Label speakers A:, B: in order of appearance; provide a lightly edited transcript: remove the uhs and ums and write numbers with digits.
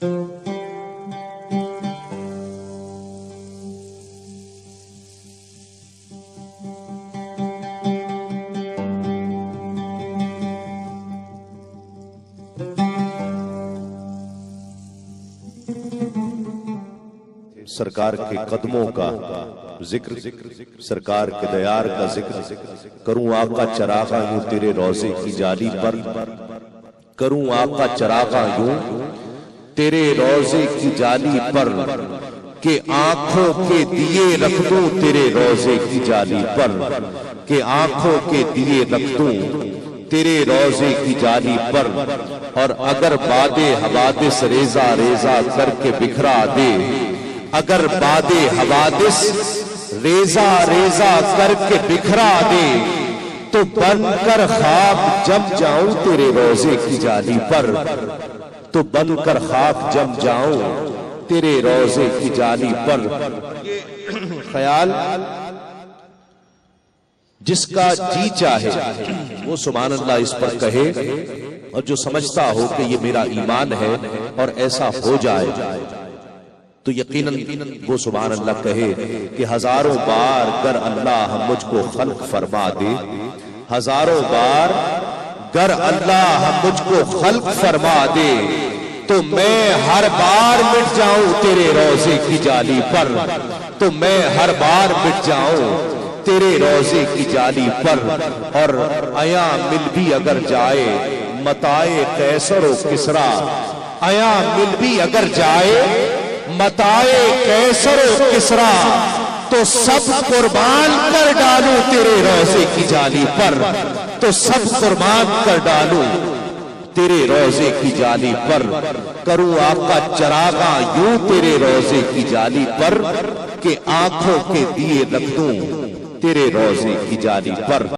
A: سرکار کے قدموں کا ذکر، سرکار کے دیار کا ذکر کروں آقا چراغاں یوں تیرے روضے کی جالی پر، کروں آقا چراغاں یوں تیرے روضے کی جالی پر، کہ آنکھوں کے دیے رکھ دوں تیرے روضے کی جالی پر، کہ آنکھوں کے دیے رکھ دوں تیرے روضے کی جالی پر، اور اگر باد حوادث ریزہ ریزہ کر کے بکھرا دے، اگر باد حوادث ریزہ ریزہ کر کے بکھرا دے، تو بن کر خواب جم جاؤں تیرے روضے کی جالی پر، تو بن کر خواب جم جاؤں تیرے روضے کی جالی پر۔ یہ خیال جس کا جی چاہے وہ سبحان اللہ اس پر کہے، اور جو سمجھتا ہو کہ یہ میرا ایمان ہے اور ایسا ہو جائے تو یقیناً وہ سبحان اللہ کہے کہ ہزاروں بار گر اللہ مجھ کو خلق فرما دے، ہزاروں بار گر اللہ مجھ کو خلق فرما دے، تو میں ہر بار مٹ جاؤں تیرے روضے کی جالی پر، تو میں ہر بار مٹ جاؤں تیرے روضے کی جالی پر۔ اور آیا مل بھی اگر جائے متائے قیصر و کسریٰ، آیا مل بھی اگر جائے متائے قیصر و کسریٰ، تو سب قربان کر ڈالوں تیرے روضے کی جالی پر، تو سب قربان کر ڈالوں تیرے روضے کی جالی پر، کروں آقا چراغاں یوں تیرے روضے کی جالی پر، کہ آنکھوں کے دیے رکھ دوں تیرے روضے کی جالی پر۔